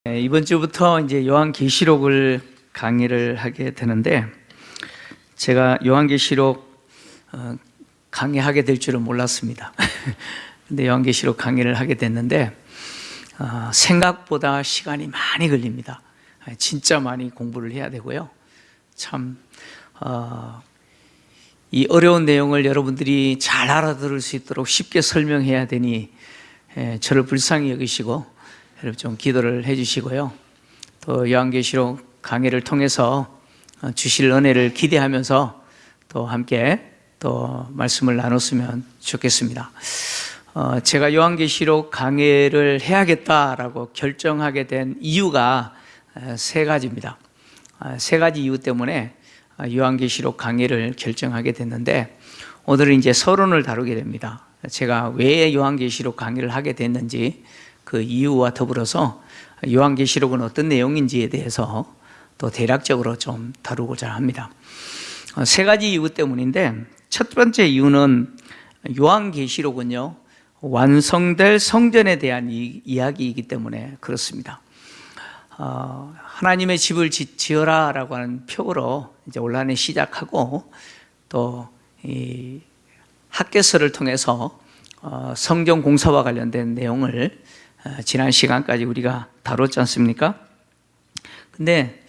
이번 주부터 이제 요한계시록을 강의를 하게 되는데, 제가 요한계시록 강의하게 될 줄은 몰랐습니다. 근데 요한계시록 강의를 하게 됐는데 생각보다 시간이 많이 걸립니다. 진짜 많이 공부를 해야 되고요. 참 이 어려운 내용을 여러분들이 잘 알아들을 수 있도록 쉽게 설명해야 되니 저를 불쌍히 여기시고 여러분 좀 기도를 해주시고요. 또 요한계시록 강의를 통해서 주실 은혜를 기대하면서 또 함께 또 말씀을 나눴으면 좋겠습니다. 제가 요한계시록 강의를 해야겠다라고 결정하게 된 이유가 세 가지입니다. 세 가지 이유 때문에 요한계시록 강의를 결정하게 됐는데, 오늘은 이제 서론을 다루게 됩니다. 제가 왜 요한계시록 강의를 하게 됐는지 그 이유와 더불어서 요한계시록은 어떤 내용인지에 대해서 또 대략적으로 좀 다루고자 합니다. 세 가지 이유 때문인데, 첫 번째 이유는 요한계시록은요 완성될 성전에 대한 이야기이기 때문에 그렇습니다. 하나님의 집을 지어라 라고 하는 표어로 이제 올한해 시작하고, 또 이 학개서를 통해서 성전 공사와 관련된 내용을 지난 시간까지 우리가 다뤘지 않습니까? 근데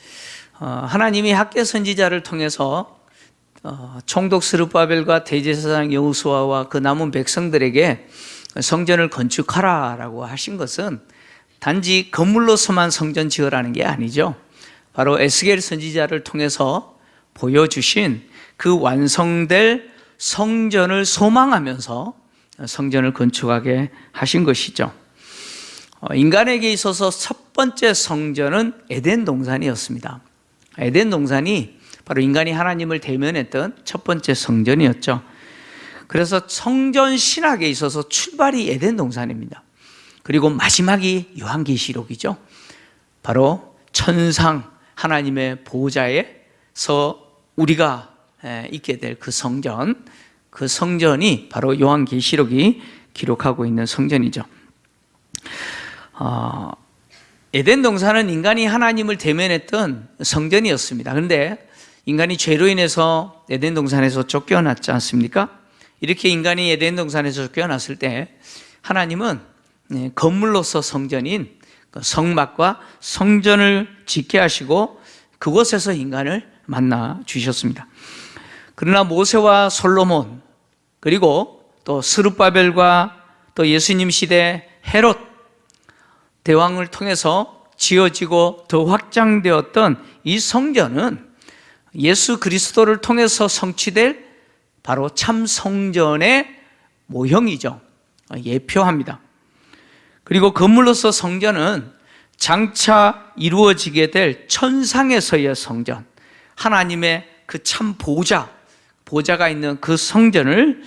하나님이 학개 선지자를 통해서 총독 스룹바벨과 대제사장 여호수아와 그 남은 백성들에게 성전을 건축하라 라고 하신 것은 단지 건물로서만 성전 지으라는 게 아니죠. 바로 에스겔 선지자를 통해서 보여주신 그 완성될 성전을 소망하면서 성전을 건축하게 하신 것이죠. 인간에게 있어서 첫 번째 성전은 에덴 동산이었습니다. 에덴 동산이 바로 인간이 하나님을 대면했던 첫 번째 성전이었죠. 그래서 성전 신학에 있어서 출발이 에덴 동산입니다. 그리고 마지막이 요한계시록이죠. 바로 천상 하나님의 보좌에서 우리가 있게 될 그 성전, 그 성전이 바로 요한계시록이 기록하고 있는 성전이죠. 에덴 동산은 인간이 하나님을 대면했던 성전이었습니다. 그런데 인간이 죄로 인해서 에덴 동산에서 쫓겨났지 않습니까? 이렇게 인간이 에덴 동산에서 쫓겨났을 때 하나님은 건물로서 성전인 성막과 성전을 짓게 하시고 그곳에서 인간을 만나 주셨습니다. 그러나 모세와 솔로몬, 그리고 또 스룹바벨과 또 예수님 시대 헤롯 대왕을 통해서 지어지고 더 확장되었던 이 성전은 예수 그리스도를 통해서 성취될 바로 참 성전의 모형이죠. 예표합니다. 그리고 건물로서 성전은 장차 이루어지게 될 천상에서의 성전, 하나님의 그 참 보좌가 있는 그 성전을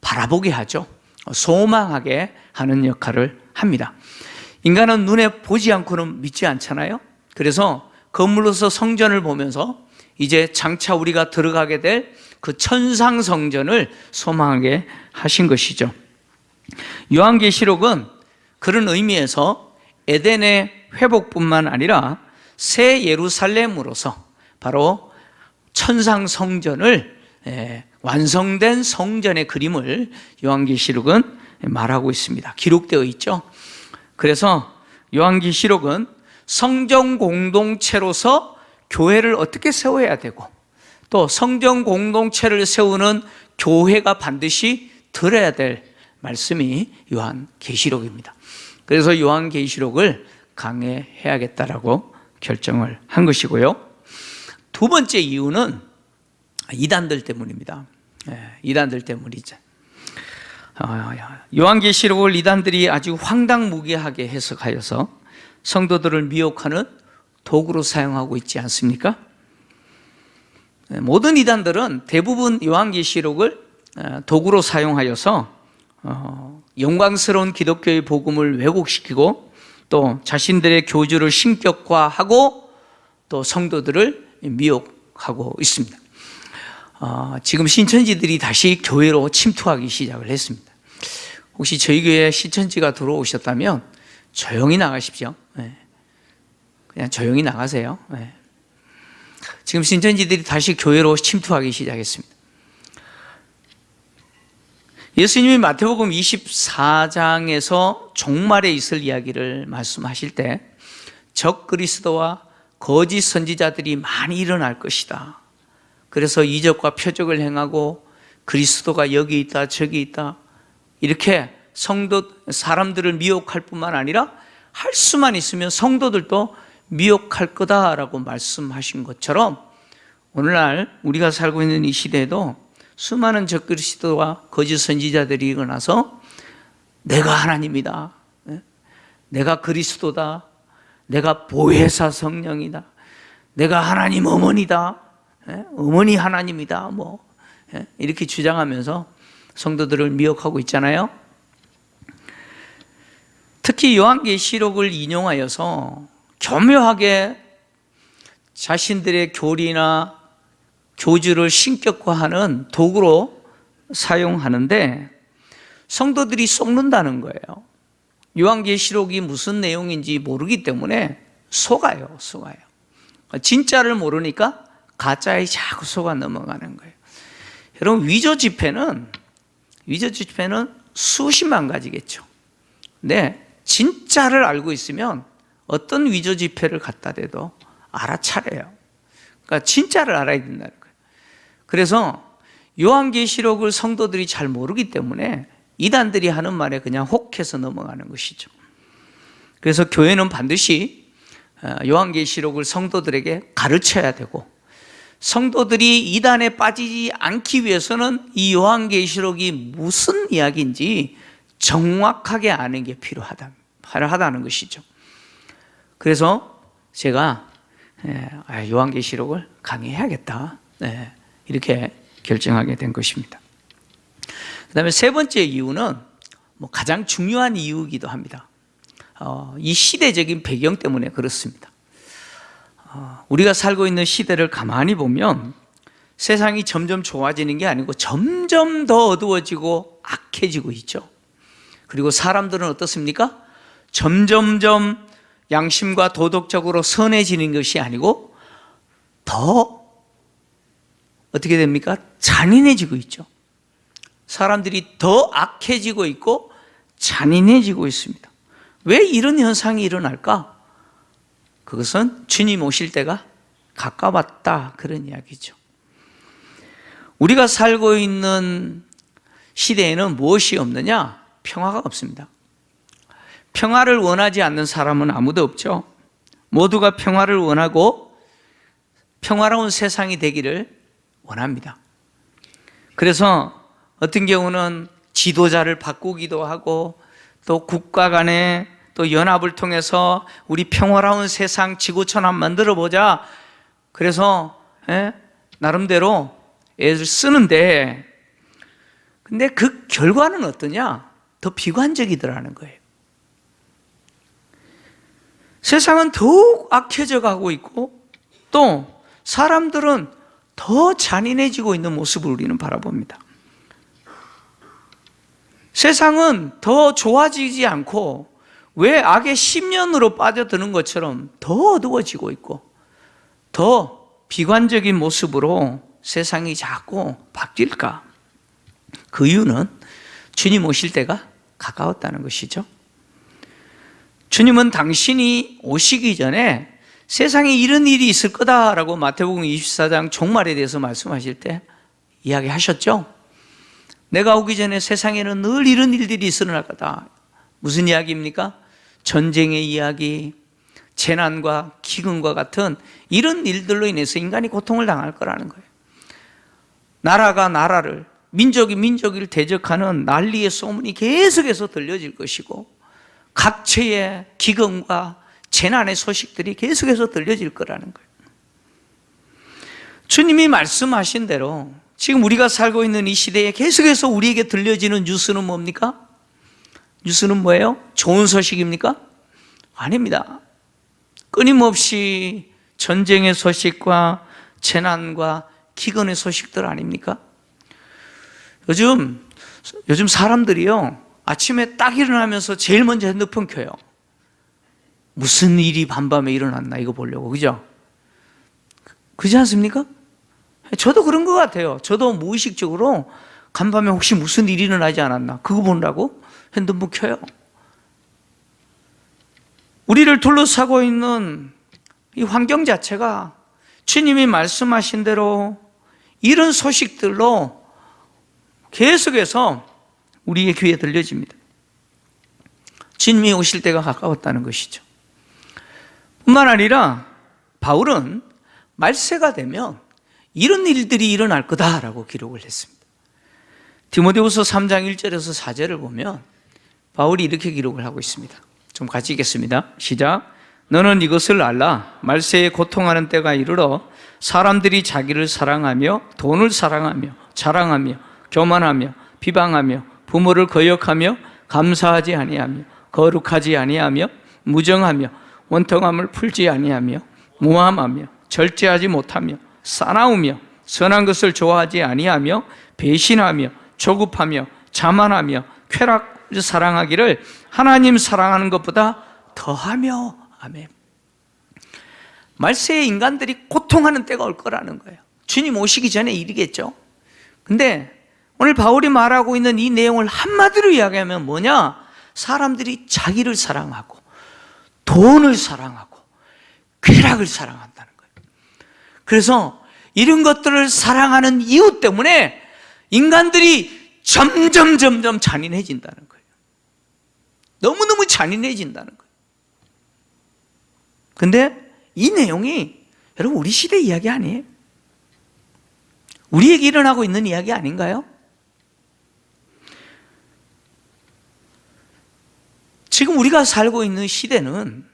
바라보게 하죠. 소망하게 하는 역할을 합니다. 인간은 눈에 보지 않고는 믿지 않잖아요. 그래서 건물로서 성전을 보면서 이제 장차 우리가 들어가게 될 그 천상 성전을 소망하게 하신 것이죠. 요한계시록은 그런 의미에서 에덴의 회복뿐만 아니라 새 예루살렘으로서 바로 천상 성전을 완성된 성전의 그림을 요한계시록은 말하고 있습니다. 기록되어 있죠. 그래서 요한계시록은 성전 공동체로서 교회를 어떻게 세워야 되고, 또 성전 공동체를 세우는 교회가 반드시 들어야 될 말씀이 요한계시록입니다. 그래서 요한계시록을 강해해야겠다라고 결정을 한 것이고요. 두 번째 이유는 이단들 때문입니다. 이단들 때문이죠. 요한계시록을 이단들이 아주 황당무계하게 해석하여서 성도들을 미혹하는 도구로 사용하고 있지 않습니까? 모든 이단들은 대부분 요한계시록을 도구로 사용하여서 영광스러운 기독교의 복음을 왜곡시키고 또 자신들의 교주를 신격화하고 또 성도들을 미혹하고 있습니다. 지금 신천지들이 다시 교회로 침투하기 시작을 했습니다. 혹시 저희 교회에 신천지가 들어오셨다면 조용히 나가십시오. 그냥 조용히 나가세요. 네. 지금 신천지들이 다시 교회로 침투하기 시작했습니다. 예수님이 마태복음 24장에서 종말에 있을 이야기를 말씀하실 때 적그리스도와 거짓 선지자들이 많이 일어날 것이다. 그래서 이적과 표적을 행하고 그리스도가 여기 있다 저기 있다 이렇게 사람들을 미혹할 뿐만 아니라 할 수만 있으면 성도들도 미혹할 거다라고 말씀하신 것처럼 오늘날 우리가 살고 있는 이 시대에도 수많은 적그리스도와 거짓 선지자들이 일어나서 내가 하나님이다, 내가 그리스도다, 내가 보혜사 성령이다, 내가 하나님 어머니다, 어머니 하나님이다, 이렇게 주장하면서 성도들을 미혹하고 있잖아요. 특히 요한계시록을 인용하여서 교묘하게 자신들의 교리나 교주를 신격화하는 도구로 사용하는데 성도들이 속는다는 거예요. 요한계시록이 무슨 내용인지 모르기 때문에 속아요. 진짜를 모르니까 가짜에 자꾸 속아 넘어가는 거예요. 여러분, 위조 지폐는 수십만 가지겠죠. 근데 진짜를 알고 있으면 어떤 위조 지폐를 갖다 대도 알아차려요. 그러니까 진짜를 알아야 된다는 거예요. 그래서 요한계시록을 성도들이 잘 모르기 때문에 이단들이 하는 말에 그냥 혹해서 넘어가는 것이죠. 그래서 교회는 반드시 요한계시록을 성도들에게 가르쳐야 되고, 성도들이 이단에 빠지지 않기 위해서는 이 요한계시록이 무슨 이야기인지 정확하게 아는 게 필요하다는 것이죠. 그래서 제가 요한계시록을 강의해야겠다, 이렇게 결정하게 된 것입니다. 그 다음에 세 번째 이유는 가장 중요한 이유이기도 합니다. 이 시대적인 배경 때문에 그렇습니다. 우리가 살고 있는 시대를 가만히 보면 세상이 점점 좋아지는 게 아니고 점점 더 어두워지고 악해지고 있죠. 그리고 사람들은 어떻습니까? 점점점 양심과 도덕적으로 선해지는 것이 아니고 더 어떻게 됩니까? 잔인해지고 있죠. 사람들이 더 악해지고 있고 잔인해지고 있습니다. 왜 이런 현상이 일어날까? 그것은 주님 오실 때가 가까웠다, 그런 이야기죠. 우리가 살고 있는 시대에는 무엇이 없느냐? 평화가 없습니다. 평화를 원하지 않는 사람은 아무도 없죠. 모두가 평화를 원하고 평화로운 세상이 되기를 원합니다. 그래서 어떤 경우는 지도자를 바꾸기도 하고 또 국가 간에 또 연합을 통해서 우리 평화로운 세상 지구촌 만들어 보자. 그래서 나름대로 애를 쓰는데, 근데 그 결과는 어떠냐? 더 비관적이더라는 거예요. 세상은 더욱 악해져 가고 있고 또 사람들은 더 잔인해지고 있는 모습을 우리는 바라봅니다. 세상은 더 좋아지지 않고 왜 악의 심연으로 빠져드는 것처럼 더 어두워지고 있고 더 비관적인 모습으로 세상이 자꾸 바뀔까? 그 이유는 주님 오실 때가 가까웠다는 것이죠. 주님은 당신이 오시기 전에 세상에 이런 일이 있을 거다라고 마태복음 24장 종말에 대해서 말씀하실 때 이야기하셨죠. 내가 오기 전에 세상에는 늘 이런 일들이 일어날 거다. 무슨 이야기입니까? 전쟁의 이야기, 재난과 기근과 같은 이런 일들로 인해서 인간이 고통을 당할 거라는 거예요. 나라가 나라를, 민족이 민족을 대적하는 난리의 소문이 계속해서 들려질 것이고 각처의 기근과 재난의 소식들이 계속해서 들려질 거라는 거예요. 주님이 말씀하신 대로 지금 우리가 살고 있는 이 시대에 계속해서 우리에게 들려지는 뉴스는 뭡니까? 뉴스는 뭐예요? 좋은 소식입니까? 아닙니다. 끊임없이 전쟁의 소식과 재난과 기근의 소식들 아닙니까? 요즘 사람들이요, 아침에 딱 일어나면서 제일 먼저 핸드폰 켜요. 무슨 일이 밤밤에 일어났나 이거 보려고. 그죠? 그렇지 않습니까? 저도 그런 것 같아요. 저도 무의식적으로 간밤에 혹시 무슨 일이 일어나지 않았나 그거 보느라고 핸드폰 켜요. 우리를 둘러싸고 있는 이 환경 자체가 주님이 말씀하신 대로 이런 소식들로 계속해서 우리의 귀에 들려집니다. 주님이 오실 때가 가까웠다는 것이죠. 뿐만 아니라 바울은 말세가 되면 이런 일들이 일어날 거다라고 기록을 했습니다. 디모데후서 3장 1절에서 4절을 보면 바울이 이렇게 기록을 하고 있습니다. 좀 같이 읽겠습니다. 시작. 너는 이것을 알라. 말세에 고통하는 때가 이르러 사람들이 자기를 사랑하며 돈을 사랑하며 자랑하며 교만하며 비방하며 부모를 거역하며 감사하지 아니하며 거룩하지 아니하며 무정하며 원통함을 풀지 아니하며 무함하며 절제하지 못하며 싸나우며 선한 것을 좋아하지 아니하며 배신하며 조급하며 자만하며 쾌락을 사랑하기를 하나님 사랑하는 것보다 더하며. 아멘. 말세에 인간들이 고통하는 때가 올 거라는 거예요. 주님 오시기 전에 일이겠죠. 근데 오늘 바울이 말하고 있는 이 내용을 한마디로 이야기하면 뭐냐? 사람들이 자기를 사랑하고 돈을 사랑하고 쾌락을 사랑한다는 거예요. 그래서 이런 것들을 사랑하는 이유 때문에 인간들이 점점 잔인해진다는 거예요. 너무너무 잔인해진다는 거예요. 근데 이 내용이 여러분 우리 시대 이야기 아니에요? 우리에게 일어나고 있는 이야기 아닌가요? 지금 우리가 살고 있는 시대는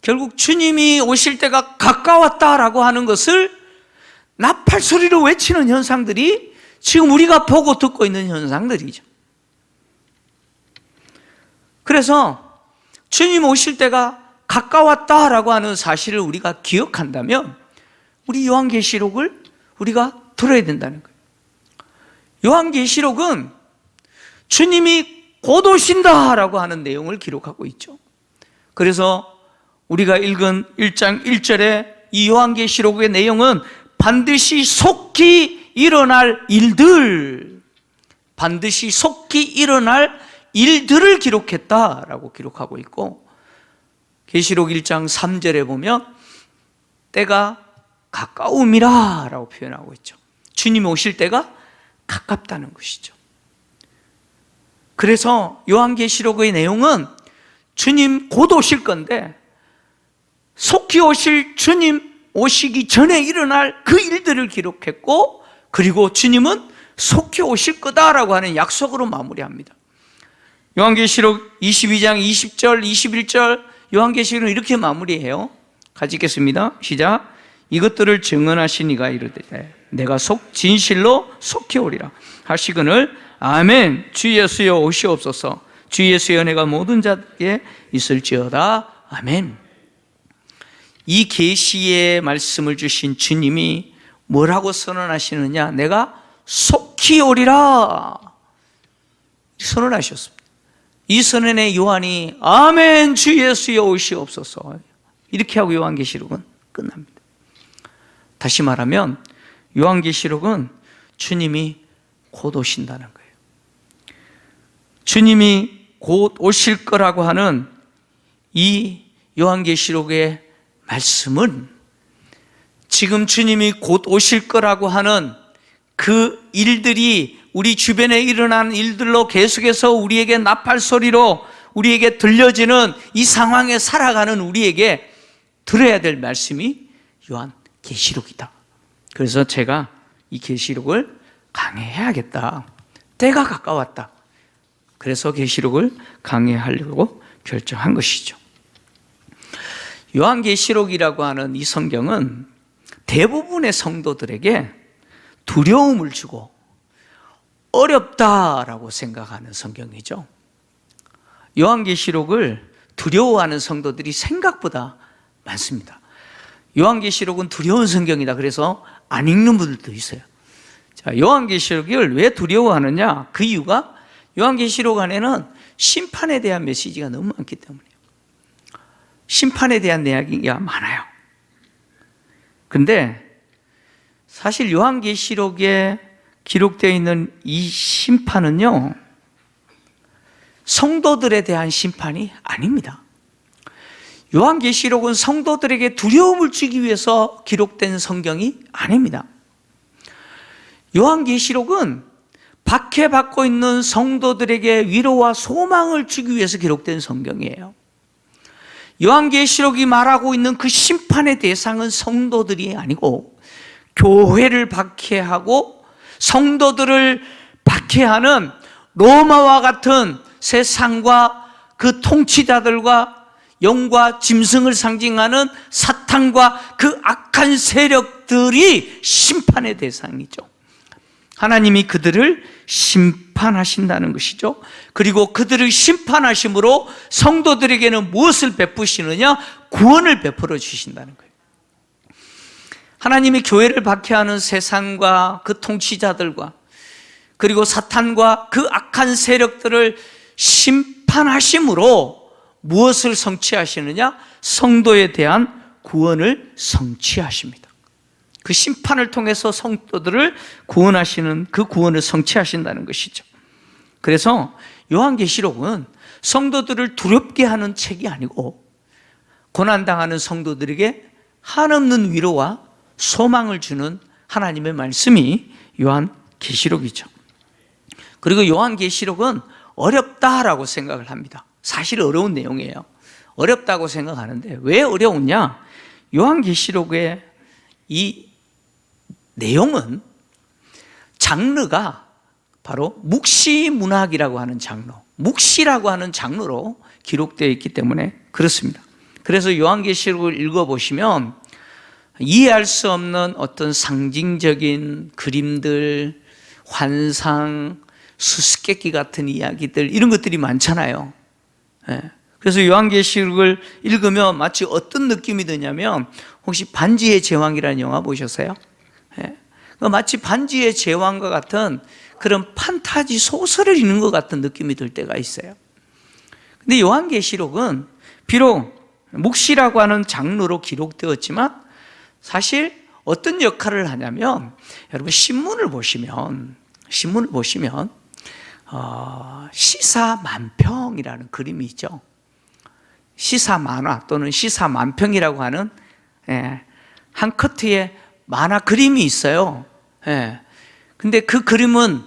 결국 주님이 오실 때가 가까웠다라고 하는 것을 나팔 소리로 외치는 현상들이 지금 우리가 보고 듣고 있는 현상들이죠. 그래서 주님 오실 때가 가까웠다라고 하는 사실을 우리가 기억한다면 우리 요한계시록을 우리가 들어야 된다는 거예요. 요한계시록은 주님이 곧 오신다라고 하는 내용을 기록하고 있죠. 그래서 우리가 읽은 1장 1절에 이 요한계시록의 내용은 반드시 속히 일어날 일들, 반드시 속히 일어날 일들을 기록했다라고 기록하고 있고, 계시록 1장 3절에 보면 때가 가까움이라 라고 표현하고 있죠. 주님이 오실 때가 가깝다는 것이죠. 그래서 요한계시록의 내용은 주님 곧 오실 건데 속히 오실 주님 오시기 전에 일어날 그 일들을 기록했고, 그리고 주님은 속히 오실 거다라고 하는 약속으로 마무리합니다. 요한계시록 22장 20절 21절 요한계시록은 이렇게 마무리해요. 같이 읽겠습니다. 시작. 이것들을 증언하신 이가 이르되 내가 진실로 속히 오리라 하시거늘 아멘. 주 예수여 오시옵소서. 주 예수의 은혜가 모든 자에게 있을지어다. 아멘. 이 계시의 말씀을 주신 주님이 뭐라고 선언하시느냐? 내가 속히 오리라 선언하셨습니다. 이 선언에 요한이 아멘 주 예수여 오시옵소서 이렇게 하고 요한계시록은 끝납니다. 다시 말하면 요한계시록은 주님이 곧 오신다는 거예요. 주님이 곧 오실 거라고 하는 이 요한계시록의 말씀은 지금 주님이 곧 오실 거라고 하는 그 일들이 우리 주변에 일어난 일들로 계속해서 우리에게 나팔 소리로 우리에게 들려지는 이 상황에 살아가는 우리에게 들어야 될 말씀이 요한계시록이다. 그래서 제가 이 계시록을 강해해야겠다. 때가 가까웠다. 그래서 계시록을 강해하려고 결정한 것이죠. 요한계시록이라고 하는 이 성경은 대부분의 성도들에게 두려움을 주고 어렵다라고 생각하는 성경이죠. 요한계시록을 두려워하는 성도들이 생각보다 많습니다. 요한계시록은 두려운 성경이다. 그래서 안 읽는 분들도 있어요. 자, 요한계시록을 왜 두려워하느냐? 그 이유가 요한계시록 안에는 심판에 대한 메시지가 너무 많기 때문이에요. 심판에 대한 이야기가 많아요. 근데 사실 요한계시록에 기록되어 있는 이 심판은요, 성도들에 대한 심판이 아닙니다. 요한계시록은 성도들에게 두려움을 주기 위해서 기록된 성경이 아닙니다. 요한계시록은 박해받고 있는 성도들에게 위로와 소망을 주기 위해서 기록된 성경이에요. 요한계시록이 말하고 있는 그 심판의 대상은 성도들이 아니고 교회를 박해하고 성도들을 박해하는 로마와 같은 세상과 그 통치자들과 영과 짐승을 상징하는 사탄과 그 악한 세력들이 심판의 대상이죠. 하나님이 그들을 심판하신다는 것이죠. 그리고 그들을 심판하심으로 성도들에게는 무엇을 베푸시느냐? 구원을 베풀어 주신다는 거예요. 하나님이 교회를 박해하는 세상과 그 통치자들과 그리고 사탄과 그 악한 세력들을 심판하심으로 무엇을 성취하시느냐? 성도에 대한 구원을 성취하십니다. 그 심판을 통해서 성도들을 구원하시는 그 구원을 성취하신다는 것이죠. 그래서 요한계시록은 성도들을 두렵게 하는 책이 아니고 고난당하는 성도들에게 한없는 위로와 소망을 주는 하나님의 말씀이 요한계시록이죠. 그리고 요한계시록은 어렵다라고 생각을 합니다. 사실 어려운 내용이에요. 어렵다고 생각하는데 왜 어려우냐? 요한계시록의 이 내용은 장르가 바로 묵시문학이라고 하는 장르, 묵시라고 하는 장르로 기록되어 있기 때문에 그렇습니다. 그래서 요한계시록을 읽어보시면 이해할 수 없는 어떤 상징적인 그림들, 환상, 수수께끼 같은 이야기들, 이런 것들이 많잖아요. 그래서 요한계시록을 읽으면 마치 어떤 느낌이 드냐면, 혹시 반지의 제왕이라는 영화 보셨어요? 마치 반지의 제왕과 같은 그런 판타지 소설을 읽는 것 같은 느낌이 들 때가 있어요. 근데 요한계시록은 비록 묵시라고 하는 장르로 기록되었지만 사실 어떤 역할을 하냐면, 여러분 신문을 보시면 시사만평이라는 그림이 있죠. 시사만화 또는 시사만평이라고 하는 한 커트의 만화 그림이 있어요. 근데 그 그림은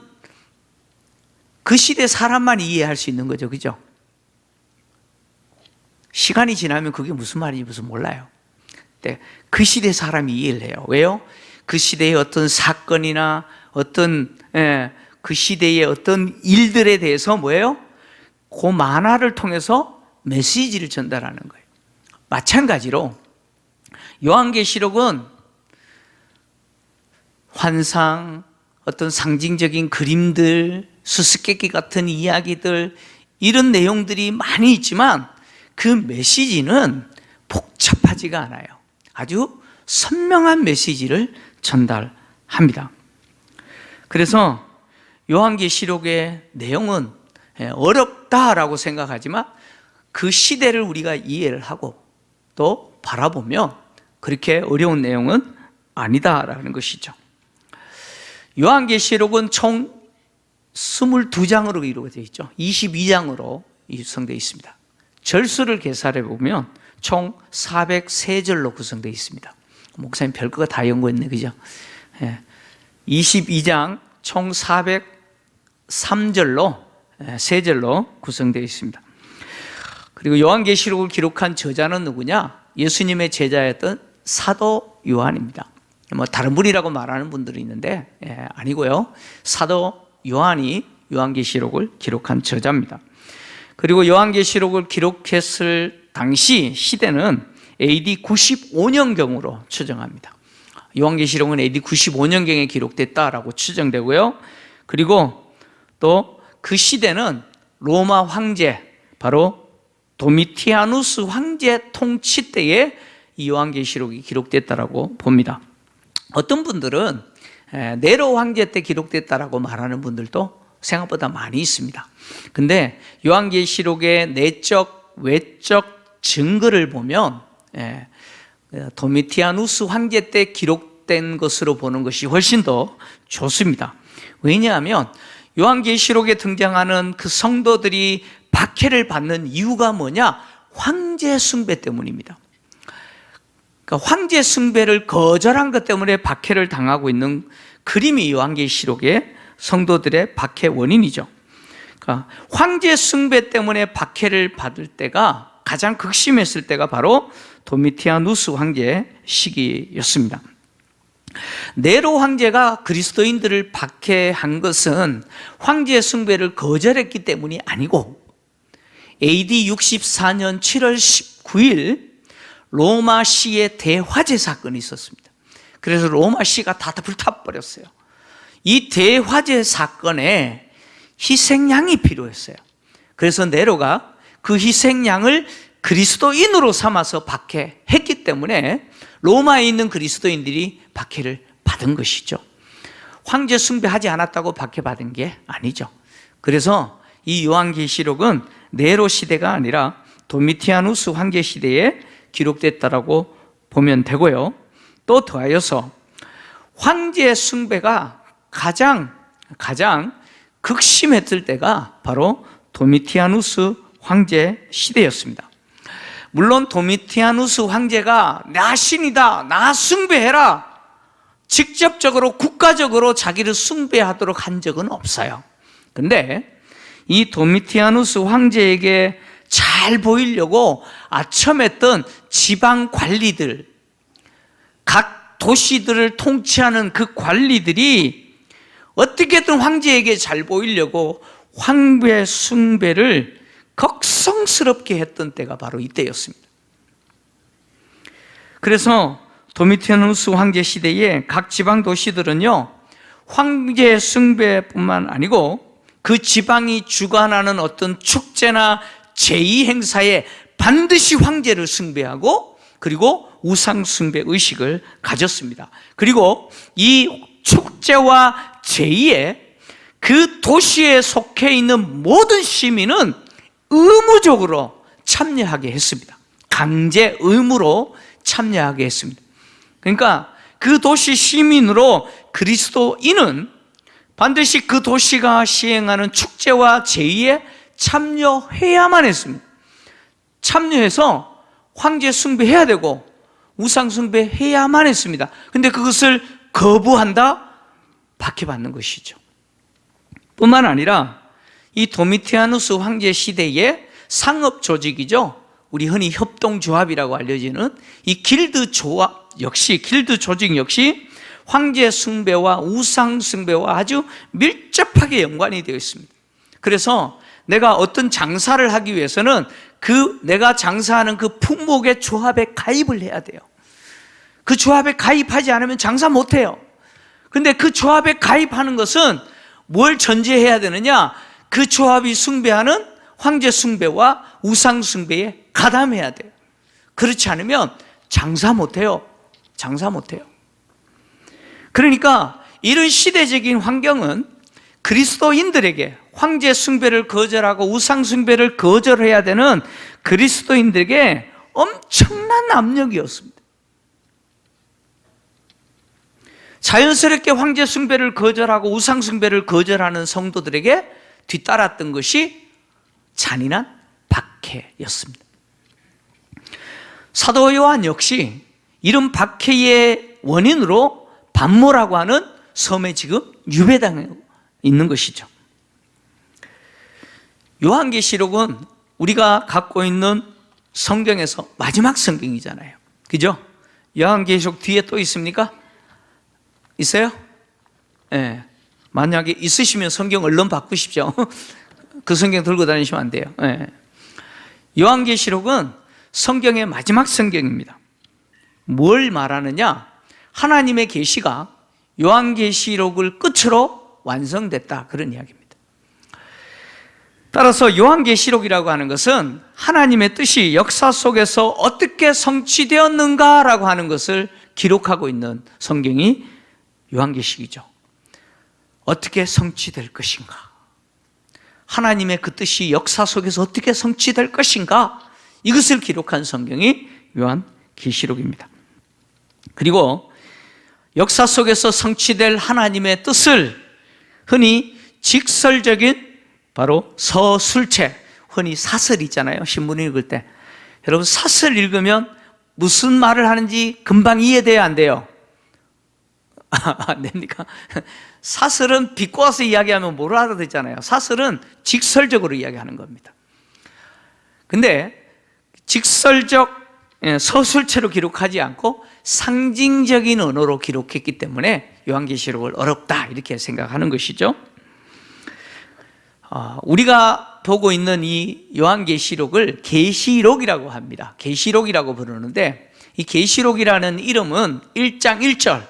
그 시대 사람만 이해할 수 있는 거죠. 그죠? 시간이 지나면 그게 무슨 말인지 무슨 몰라요. 근데 그 시대 사람이 이해를 해요. 왜요? 그 시대의 어떤 사건이나 어떤 그 시대의 어떤 일들에 대해서 뭐예요? 그 만화를 통해서 메시지를 전달하는 거예요. 마찬가지로 요한계시록은 환상, 어떤 상징적인 그림들, 수수께끼 같은 이야기들, 이런 내용들이 많이 있지만 그 메시지는 복잡하지가 않아요. 아주 선명한 메시지를 전달합니다. 그래서 요한계시록의 내용은 어렵다라고 생각하지만 그 시대를 우리가 이해를 하고 또 바라보면 그렇게 어려운 내용은 아니다라는 것이죠. 요한계시록은 총 22장으로 이루어져 있죠. 22장으로 구성되어 있습니다. 절수를 계산해 보면 총 403절로 구성되어 있습니다. 목사님 별거가 다 연구했네, 그죠? 22장 총 403절로 3절로 구성되어 있습니다. 그리고 요한계시록을 기록한 저자는 누구냐? 예수님의 제자였던 사도 요한입니다. 뭐 다른 분이라고 말하는 분들이 있는데 아니고요. 사도 요한이 요한계시록을 기록한 저자입니다. 그리고 요한계시록을 기록했을 당시 시대는 AD 95년경으로 추정합니다. 요한계시록은 AD 95년경에 기록됐다라고 추정되고요. 그리고 또 그 시대는 로마 황제, 바로 도미티아누스 황제 통치 때에 이 요한계시록이 기록됐다라고 봅니다. 어떤 분들은 네로 황제 때 기록됐다라고 말하는 분들도 생각보다 많이 있습니다. 근데 요한계시록의 내적, 외적 증거를 보면 도미티아누스 황제 때 기록된 것으로 보는 것이 훨씬 더 좋습니다. 왜냐하면 요한계시록에 등장하는 그 성도들이 박해를 받는 이유가 뭐냐? 황제 숭배 때문입니다. 그러니까 황제 숭배를 거절한 것 때문에 박해를 당하고 있는 그림이 요한계시록의 성도들의 박해 원인이죠. 그러니까 황제 숭배 때문에 박해를 받을 때가 가장 극심했을 때가 바로 도미티아누스 황제 시기였습니다. 네로 황제가 그리스도인들을 박해한 것은 황제 숭배를 거절했기 때문이 아니고 AD 64년 7월 19일 로마시의 대화재 사건이 있었습니다. 그래서 로마시가 다 불타버렸어요. 이 대화재 사건에 희생양이 필요했어요. 그래서 네로가 그 희생양을 그리스도인으로 삼아서 박해했기 때문에 로마에 있는 그리스도인들이 박해를 받은 것이죠. 황제 숭배하지 않았다고 박해받은 게 아니죠. 그래서 이 요한계시록은 네로 시대가 아니라 도미티아누스 황제 시대에 기록됐다라고 보면 되고요. 또 더하여서 황제 숭배가 가장 극심했을 때가 바로 도미티아누스 황제 시대였습니다. 물론 도미티아누스 황제가 나 신이다, 나 숭배해라, 직접적으로 국가적으로 자기를 숭배하도록 한 적은 없어요. 근데 이 도미티아누스 황제에게 잘 보이려고 아첨했던 지방 관리들, 각 도시들을 통치하는 그 관리들이 어떻게든 황제에게 잘 보이려고 황제 숭배를 걱성스럽게 했던 때가 바로 이때였습니다. 그래서 도미티아누스 황제 시대에 각 지방 도시들은요, 황제 숭배뿐만 아니고 그 지방이 주관하는 어떤 축제나 제의 행사에 반드시 황제를 숭배하고 그리고 우상 숭배 의식을 가졌습니다. 그리고 이 축제와 제의에 그 도시에 속해 있는 모든 시민은 의무적으로 참여하게 했습니다. 강제 의무로 참여하게 했습니다. 그러니까 그 도시 시민으로 그리스도인은 반드시 그 도시가 시행하는 축제와 제의에 참여해야만 했습니다. 참여해서 황제 숭배해야 되고 우상 숭배해야만 했습니다. 근데 그것을 거부한다? 박해받는 것이죠. 뿐만 아니라 이 도미티아누스 황제 시대의 상업 조직이죠. 우리 흔히 협동조합이라고 알려지는 이 길드 조직 역시 황제 숭배와 우상 숭배와 아주 밀접하게 연관이 되어 있습니다. 그래서 내가 어떤 장사를 하기 위해서는 내가 장사하는 그 품목의 조합에 가입을 해야 돼요. 그 조합에 가입하지 않으면 장사 못 해요. 근데 그 조합에 가입하는 것은 뭘 전제해야 되느냐? 그 조합이 숭배하는 황제 숭배와 우상 숭배에 가담해야 돼요. 그렇지 않으면 장사 못 해요. 장사 못 해요. 그러니까 이런 시대적인 환경은 그리스도인들에게 황제 숭배를 거절하고 우상 숭배를 거절해야 되는 그리스도인들에게 엄청난 압력이었습니다. 자연스럽게 황제 숭배를 거절하고 우상 숭배를 거절하는 성도들에게 뒤따랐던 것이 잔인한 박해였습니다. 사도 요한 역시 이런 박해의 원인으로 반모라고 하는 섬에 지금 유배당하고 있는 것이죠. 요한계시록은 우리가 갖고 있는 성경에서 마지막 성경이잖아요. 그죠? 요한계시록 뒤에 또 있습니까? 있어요? 네. 만약에 있으시면 성경 얼른 바꾸십시오. 그 성경 들고 다니시면 안 돼요. 네. 요한계시록은 성경의 마지막 성경입니다. 뭘 말하느냐? 하나님의 계시가 요한계시록을 끝으로 완성됐다, 그런 이야기입니다. 따라서 요한계시록이라고 하는 것은 하나님의 뜻이 역사 속에서 어떻게 성취되었는가라고 하는 것을 기록하고 있는 성경이 요한계시록이죠. 어떻게 성취될 것인가? 하나님의 그 뜻이 역사 속에서 어떻게 성취될 것인가? 이것을 기록한 성경이 요한계시록입니다. 그리고 역사 속에서 성취될 하나님의 뜻을 흔히 직설적인 바로 서술체, 흔히 사설 있잖아요. 신문 읽을 때 여러분 사설 읽으면 무슨 말을 하는지 금방 이해돼야 안 돼요? 안 됩니까? 사설은 비꼬아서 이야기하면 뭘 알아듣잖아요. 사설은 직설적으로 이야기하는 겁니다. 근데 직설적 서술체로 기록하지 않고 상징적인 언어로 기록했기 때문에 요한계시록을 어렵다 이렇게 생각하는 것이죠. 우리가 보고 있는 이 요한계시록을 계시록이라고 합니다. 계시록이라고 부르는데 이 계시록이라는 이름은 1장 1절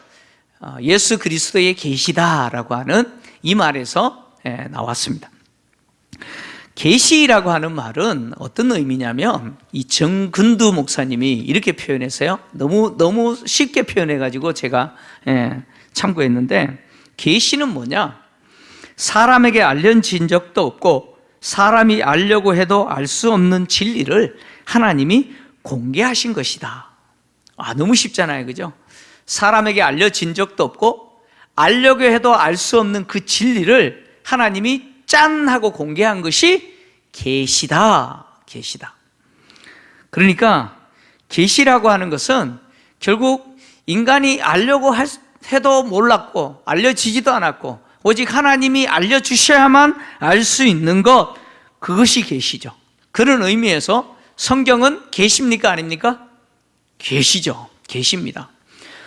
예수 그리스도의 계시다라고 하는 이 말에서 나왔습니다. 계시라고 하는 말은 어떤 의미냐면 이 정근두 목사님이 이렇게 표현했어요. 너무 쉽게 표현해가지고 제가 참고했는데 계시는 뭐냐? 사람에게 알려진 적도 없고 사람이 알려고 해도 알 수 없는 진리를 하나님이 공개하신 것이다. 너무 쉽잖아요, 그죠? 사람에게 알려진 적도 없고 알려고 해도 알 수 없는 그 진리를 하나님이 짠 하고 공개한 것이 계시다. 계시다. 그러니까 계시라고 하는 것은 결국 인간이 알려고 해도 몰랐고 알려지지도 않았고 오직 하나님이 알려주셔야만 알 수 있는 것, 그것이 계시죠. 그런 의미에서 성경은 계시입니까? 아닙니까? 계시죠. 계시입니다.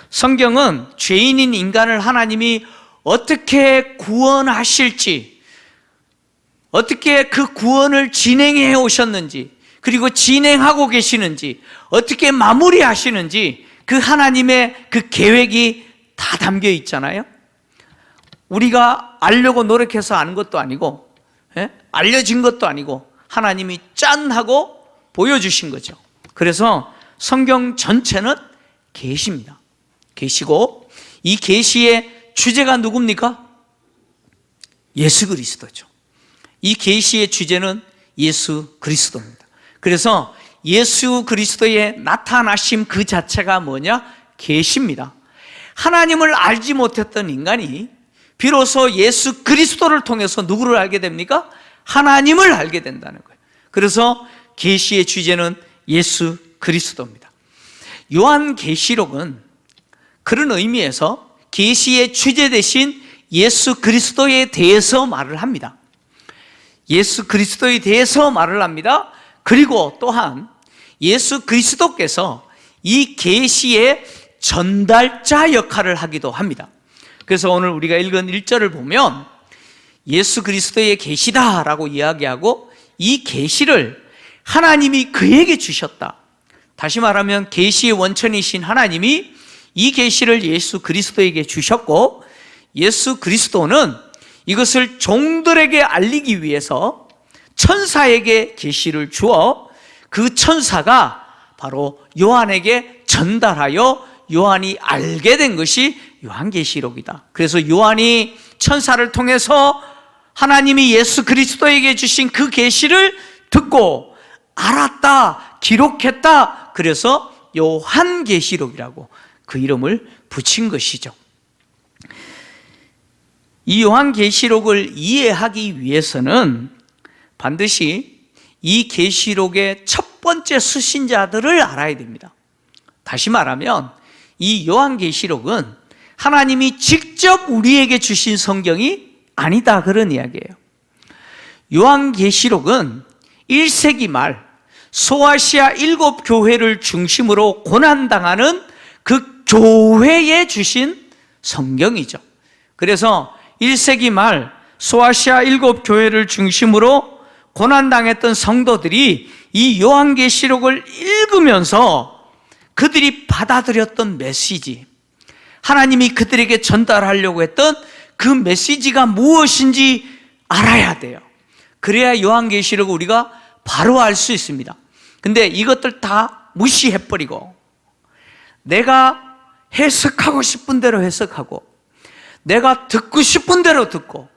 성경은 죄인인 인간을 하나님이 어떻게 구원하실지, 어떻게 그 구원을 진행해 오셨는지, 그리고 진행하고 계시는지, 어떻게 마무리하시는지 그 하나님의 그 계획이 다 담겨 있잖아요. 우리가 알려고 노력해서 아는 것도 아니고 알려진 것도 아니고 하나님이 짠 하고 보여주신 거죠. 그래서 성경 전체는 계시입니다. 계시고 이 계시의 주제가 누굽니까? 예수 그리스도죠. 이 계시의 주제는 예수 그리스도입니다. 그래서 예수 그리스도의 나타나심 그 자체가 뭐냐? 계시입니다. 하나님을 알지 못했던 인간이 비로소 예수 그리스도를 통해서 누구를 알게 됩니까? 하나님을 알게 된다는 거예요. 그래서 계시의 주제는 예수 그리스도입니다. 요한계시록은 그런 의미에서 계시의 주제 대신 예수 그리스도에 대해서 말을 합니다. 예수 그리스도에 대해서 말을 합니다. 그리고 또한 예수 그리스도께서 이 계시의 전달자 역할을 하기도 합니다. 그래서 오늘 우리가 읽은 1절을 보면 예수 그리스도의 계시다라고 이야기하고 이 계시를 하나님이 그에게 주셨다. 다시 말하면 계시의 원천이신 하나님이 이 계시를 예수 그리스도에게 주셨고 예수 그리스도는 이것을 종들에게 알리기 위해서 천사에게 계시를 주어 그 천사가 바로 요한에게 전달하여 요한이 알게 된 것이 요한계시록이다. 그래서 요한이 천사를 통해서 하나님이 예수 그리스도에게 주신 그 계시를 듣고 알았다, 기록했다. 그래서 요한계시록이라고 그 이름을 붙인 것이죠. 이 요한계시록을 이해하기 위해서는 반드시 이 계시록의 첫 번째 수신자들을 알아야 됩니다. 다시 말하면 이 요한계시록은 하나님이 직접 우리에게 주신 성경이 아니다, 그런 이야기예요. 요한계시록은 1세기 말 소아시아 7교회를 중심으로 고난당하는 그 교회에 주신 성경이죠. 그래서 1세기 말 소아시아 7교회를 중심으로 고난당했던 성도들이 이 요한계시록을 읽으면서 그들이 받아들였던 메시지, 하나님이 그들에게 전달하려고 했던 그 메시지가 무엇인지 알아야 돼요. 그래야 요한계시록을 우리가 바로 알 수 있습니다. 근데 이것들 다 무시해버리고 내가 해석하고 싶은 대로 해석하고 내가 듣고 싶은 대로 듣고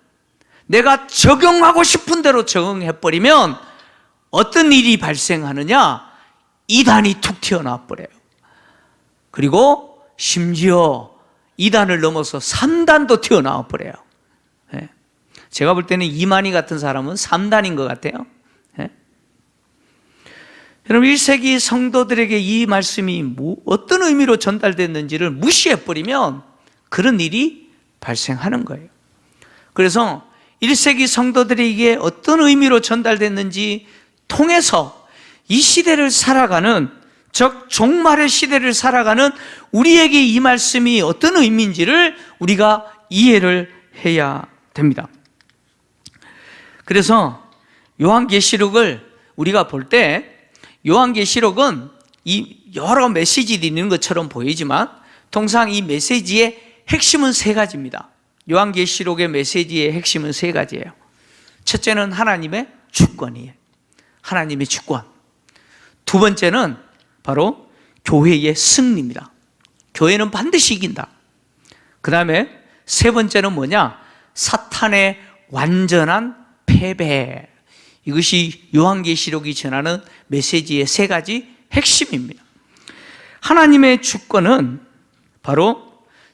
내가 적용하고 싶은 대로 적용해버리면 어떤 일이 발생하느냐? 2단이 툭 튀어나와 버려요. 그리고 심지어 2단을 넘어서 3단도 튀어나와 버려요. 예. 제가 볼 때는 이만희 같은 사람은 3단인 것 같아요. 예. 여러분 1세기 성도들에게 이 말씀이 어떤 의미로 전달됐는지를 무시해버리면 그런 일이 발생하는 거예요. 그래서 1세기 성도들에게 어떤 의미로 전달됐는지 통해서 이 시대를 살아가는, 즉 종말의 시대를 살아가는 우리에게 이 말씀이 어떤 의미인지를 우리가 이해를 해야 됩니다. 그래서 요한계시록을 우리가 볼 때 요한계시록은 이 여러 메시지들이 있는 것처럼 보이지만 통상 이 메시지의 핵심은 세 가지입니다. 요한계시록의 메시지의 핵심은 세 가지예요. 첫째는 하나님의 주권이에요. 하나님의 주권. 두 번째는 바로 교회의 승리입니다. 교회는 반드시 이긴다. 그 다음에 세 번째는 뭐냐? 사탄의 완전한 패배. 이것이 요한계시록이 전하는 메시지의 세 가지 핵심입니다. 하나님의 주권은 바로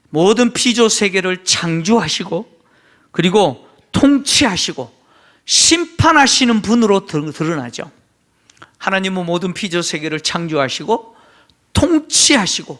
모든 피조 세계를 창조하시고 그리고 통치하시고 심판하시는 분으로 드러나죠. 하나님은 모든 피조 세계를 창조하시고 통치하시고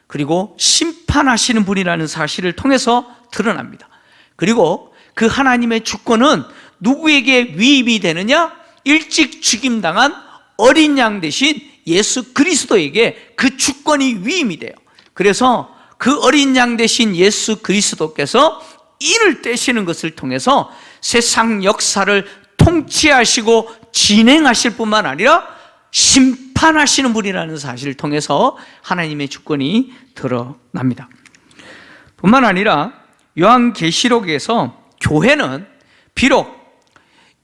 그리고 심판하시는 분이라는 사실을 통해서 드러납니다. 그리고 그 하나님의 주권은 누구에게 위임이 되느냐? 일찍 죽임당한 어린 양 대신 예수 그리스도에게 그 주권이 위임이 돼요. 그래서 그 어린 양 대신 예수 그리스도께서 이를 떼시는 것을 통해서 세상 역사를 통치하시고 진행하실 뿐만 아니라 심판하시는 분이라는 사실을 통해서 하나님의 주권이 드러납니다. 뿐만 아니라 요한계시록에서 교회는 비록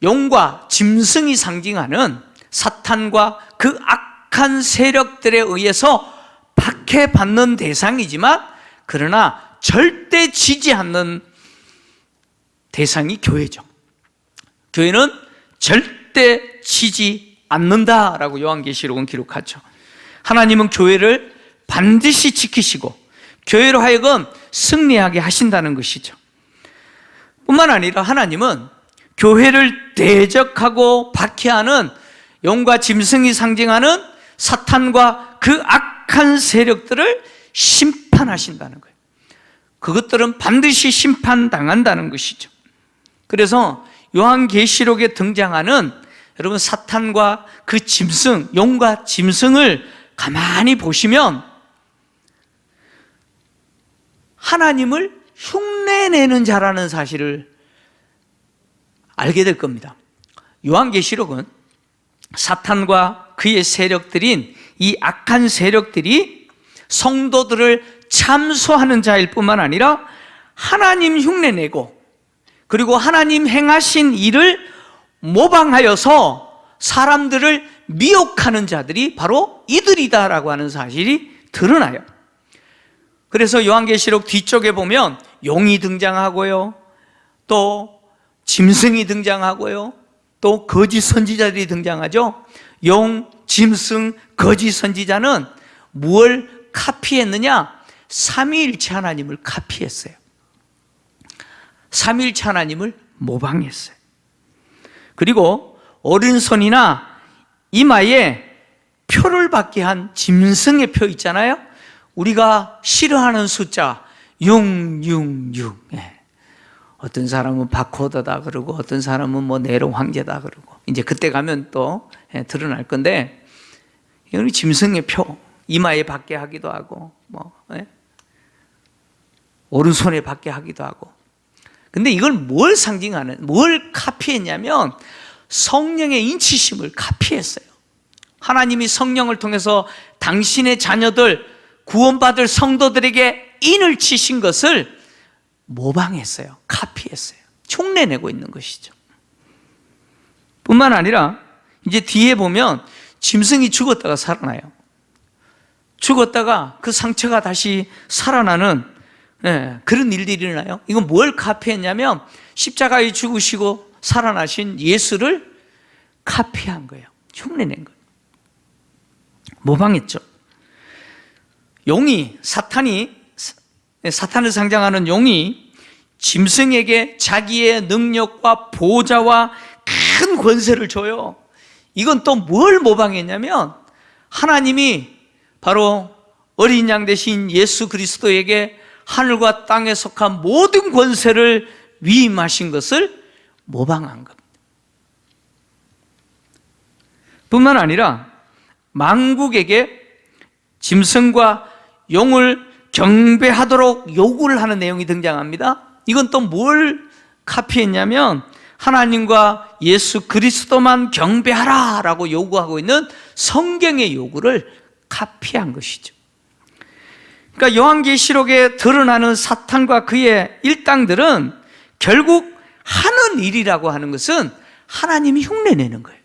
용과 짐승이 상징하는 사탄과 그 악한 세력들에 의해서 박해받는 대상이지만 그러나 절대 지지 않는 대상이 교회죠. 교회는 절대 지지 않는다라고 요한계시록은 기록하죠. 하나님은 교회를 반드시 지키시고 교회로 하여금 승리하게 하신다는 것이죠. 뿐만 아니라 하나님은 교회를 대적하고 박해하는 용과 짐승이 상징하는 사탄과 그 악한 세력들을 심판하신다는 거예요. 그것들은 반드시 심판당한다는 것이죠. 그래서 요한계시록에 등장하는 여러분 사탄과 그 짐승, 용과 짐승을 가만히 보시면 하나님을 흉내내는 자라는 사실을 알게 될 겁니다. 요한계시록은 사탄과 그의 세력들인 이 악한 세력들이 성도들을 참소하는 자일 뿐만 아니라 하나님 흉내내고 그리고 하나님 행하신 일을 모방하여서 사람들을 미혹하는 자들이 바로 이들이다라고 하는 사실이 드러나요. 그래서 요한계시록 뒤쪽에 보면 용이 등장하고요, 또 짐승이 등장하고요, 또 거짓 선지자들이 등장하죠. 용, 짐승, 거짓 선지자는 무엇을 카피했느냐? 삼위일체 하나님을 카피했어요. 삼위일체 하나님을 모방했어요. 그리고 오른손이나 이마에 표를 받게 한 짐승의 표 있잖아요. 우리가 싫어하는 숫자 666. 어떤 사람은 바코드다 그러고 어떤 사람은 뭐 네로 황제다 그러고 이제 그때 가면 또 드러날 건데, 이건 짐승의 표, 이마에 받게 하기도 하고 뭐 오른손에 받게 하기도 하고. 근데 이걸 뭘 상징하는, 뭘 카피했냐면 성령의 인치심을 카피했어요. 하나님이 성령을 통해서 당신의 자녀들, 구원받을 성도들에게 인을 치신 것을 모방했어요. 카피했어요. 흉내내고 있는 것이죠. 뿐만 아니라 이제 뒤에 보면 짐승이 죽었다가 살아나요. 죽었다가 그 상처가 다시 살아나는 그런 일들이 일어나요. 이건 뭘 카피했냐면 십자가에 죽으시고 살아나신 예수를 카피한 거예요. 흉내낸 거예요. 모방했죠. 용이, 사탄을 상징하는 용이 짐승에게 자기의 능력과 보좌와 큰 권세를 줘요. 이건 또 뭘 모방했냐면 하나님이 바로 어린 양 대신 예수 그리스도에게 하늘과 땅에 속한 모든 권세를 위임하신 것을 모방한 겁니다. 뿐만 아니라 만국에게 짐승과 용을 경배하도록 요구를 하는 내용이 등장합니다. 이건 또 뭘 카피했냐면 하나님과 예수 그리스도만 경배하라 라고 요구하고 있는 성경의 요구를 카피한 것이죠. 그러니까 요한계시록에 드러나는 사탄과 그의 일당들은 결국 하는 일이라고 하는 것은 하나님이 흉내내는 거예요.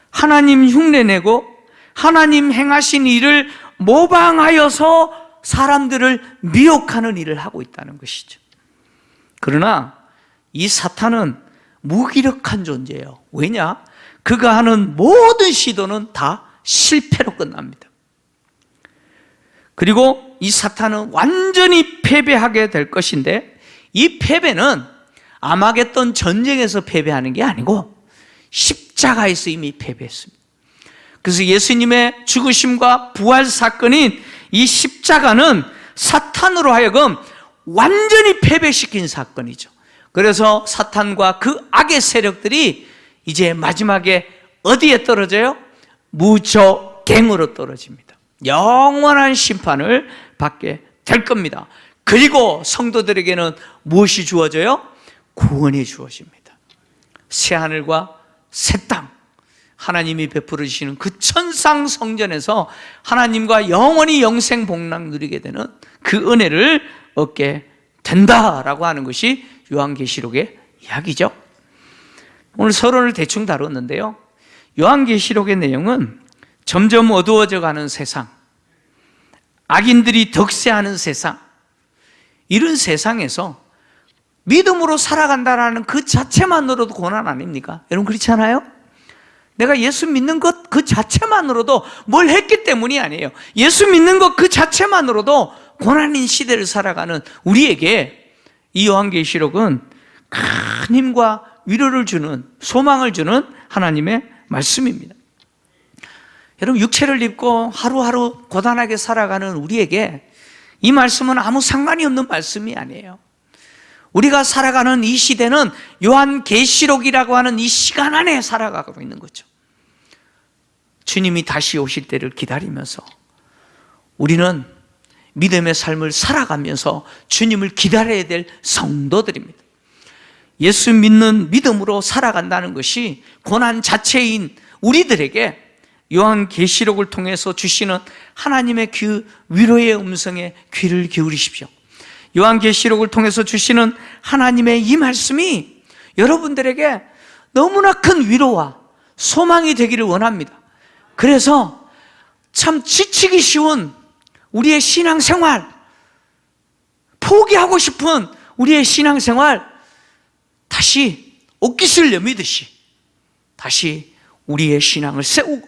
하나님 흉내내고 하나님 행하신 일을 모방하여서 사람들을 미혹하는 일을 하고 있다는 것이죠. 그러나 이 사탄은 무기력한 존재예요. 왜냐? 그가 하는 모든 시도는 다 실패로 끝납니다. 그리고 이 사탄은 완전히 패배하게 될 것인데 이 패배는 아마겟돈 전쟁에서 패배하는 게 아니고 십자가에서 이미 패배했습니다. 그래서 예수님의 죽으심과 부활 사건인 이 십자가는 사탄으로 하여금 완전히 패배시킨 사건이죠. 그래서 사탄과 그 악의 세력들이 이제 마지막에 어디에 떨어져요? 무저갱으로 떨어집니다. 영원한 심판을 받게 될 겁니다. 그리고 성도들에게는 무엇이 주어져요? 구원이 주어집니다. 새하늘과 새 땅, 하나님이 베풀어 주시는 그 천상 성전에서 하나님과 영원히 영생 복락 누리게 되는 그 은혜를 얻게 된다라고 하는 것이 요한계시록의 이야기죠. 오늘 서론을 대충 다뤘는데요, 요한계시록의 내용은 점점 어두워져 가는 세상, 악인들이 득세하는 세상, 이런 세상에서 믿음으로 살아간다는 그 자체만으로도 고난 아닙니까? 여러분 그렇지 않아요? 내가 예수 믿는 것 그 자체만으로도 뭘 했기 때문이 아니에요. 예수 믿는 것 그 자체만으로도 고난인 시대를 살아가는 우리에게 이 요한계시록은 큰 힘과 위로를 주는, 소망을 주는 하나님의 말씀입니다. 여러분 육체를 입고 하루하루 고단하게 살아가는 우리에게 이 말씀은 아무 상관이 없는 말씀이 아니에요. 우리가 살아가는 이 시대는 요한계시록이라고 하는 이 시간 안에 살아가고 있는 거죠. 주님이 다시 오실 때를 기다리면서 우리는 믿음의 삶을 살아가면서 주님을 기다려야 될 성도들입니다. 예수 믿는 믿음으로 살아간다는 것이 고난 자체인 우리들에게 요한계시록을 통해서 주시는 하나님의 그 위로의 음성에 귀를 기울이십시오. 요한계시록을 통해서 주시는 하나님의 이 말씀이 여러분들에게 너무나 큰 위로와 소망이 되기를 원합니다. 그래서 참 지치기 쉬운 우리의 신앙생활, 포기하고 싶은 우리의 신앙생활, 다시 옷깃을 여미듯이 다시 우리의 신앙을 세우고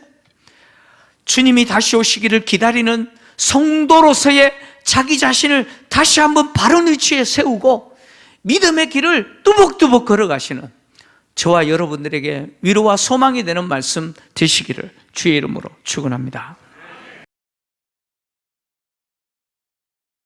주님이 다시 오시기를 기다리는 성도로서의 자기 자신을 다시 한번 바른 위치에 세우고 믿음의 길을 뚜벅뚜벅 걸어가시는 저와 여러분들에게 위로와 소망이 되는 말씀 되시기를 주의 이름으로 축원합니다.